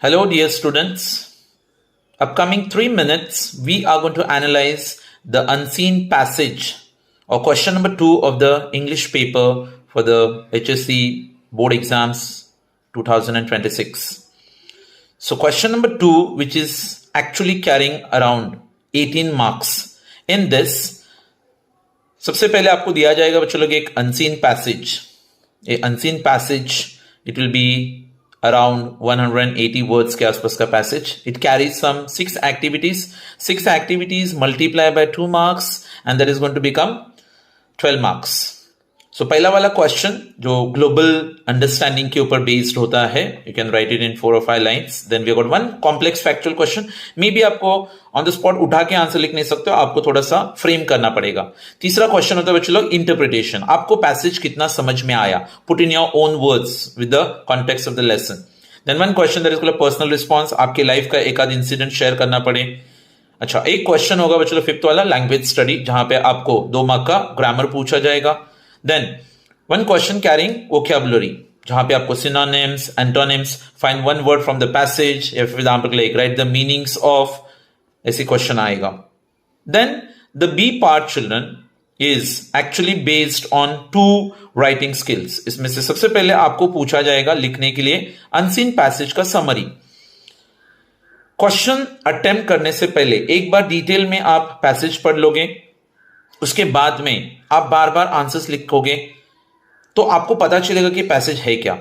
Hello, dear students. Upcoming 3 minutes, we are going to analyze the unseen passage or question number 2 of the English paper for the HSC board exams 2026. So, question number 2, which is actually carrying around 18 marks. In this, सबसे पहले आपको दिया जाएगा बच्चों लोग एक unseen passage. A unseen passage, it will be around 180 words के आसपास का passage. It carries some 6 activities. 6 activities multiply by 2 marks and that is going to become 12 marks. So पहला वाला क्वेश्चन जो ग्लोबल अंडरस्टैंडिंग के ऊपर बेस्ड होता है, you can write it in 4 or 5 lines. Then we got one complex factual question. May be आपको on the spot उठा के आंसर लिख नहीं सकते हो, आपको थोड़ा सा फ्रेम करना पड़ेगा. तीसरा क्वेश्चन होता है बच्चों लोग इंटरप्रिटेशन. आपको पैसेज कितना समझ में आया, put in your own words with the context of the lesson. Then one question that is called personal response. आपके लाइफ का एक आध इंसिडेंट शेयर करना पड़े. अच्छा, एक क्वेश्चन होगा बच्चों लोग फिफ्थ वाला लैंग्वेज स्टडी, जहां पे आपको 2 मार्क का ग्रामर पूछा जाएगा. Then one question carrying vocabulary, जहां पे आपको synonyms, antonyms, find one word from the passage, for example like write the meanings of, ऐसे question आएगा. Then the B part children is actually based on 2 writing skills. इसमें से सबसे पहले आपको पूछा जाएगा लिखने के लिए unseen passage का summary. क्वेश्चन अटेम्प्ट करने से पहले एक बार डिटेल में आप पैसेज पढ़ लोगे, उसके बाद में आप बार बार आंसर्स लिखोगे तो आपको पता चलेगा कि पैसेज है क्या.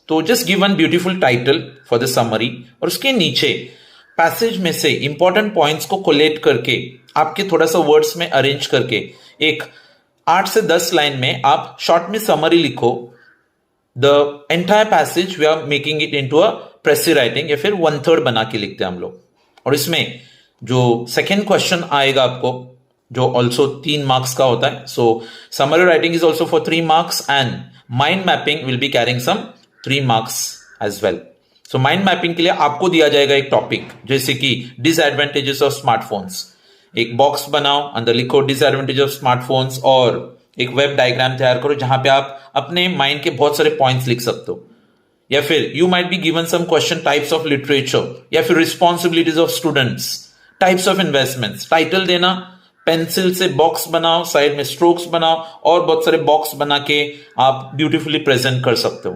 तो just give one beautiful title for the summary और उसके नीचे पैसेज में से इंपॉर्टेंट पॉइंट्स को कोलेट करके आपके थोड़ा सा वर्ड्स में अरेंज करके एक 8 से 10 लाइन में आप शॉर्ट में समरी लिखो. The entire passage we are making it into a precis writing, या फिर 1/3 बना के लिखते हैं हम लोग. और इसमें जो सेकेंड क्वेश्चन आएगा आपको, जो ऑल्सो 3 मार्क्स का होता है. So summary writing is also for 3 marks and mind mapping will be carrying some 3 marks as well. So mind mapping के लिए आपको दिया जाएगा एक टॉपिक, जैसे कि डिसएडवांटेजेस ऑफ स्मार्टफोन्स. एक बॉक्स बनाओ, अंदर लिखो डिसएडवांटेज ऑफ स्मार्टफोन्स और एक वेब डायग्राम तैयार करो जहां पे आप अपने माइंड के बहुत सारे पॉइंट्स लिख सकते हो. या फिर you might be given some question types of literature, या फिर responsibilities of students, types of investments. Title देना, पेंसिल से बॉक्स बनाओ, साइड में स्ट्रोक्स बनाओ और बहुत सारे बॉक्स बना के आप ब्यूटीफुली प्रेजेंट कर सकते हो.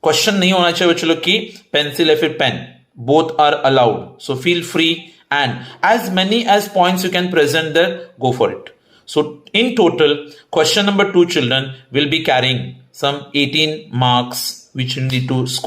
क्वेश्चन नहीं होना चाहिए बच्चों लोग की पेंसिल या फिर pen, both are allowed. So feel free and as many as points you can present there, go for it. So in total question number 2 children will be carrying some 18 marks which you need to score.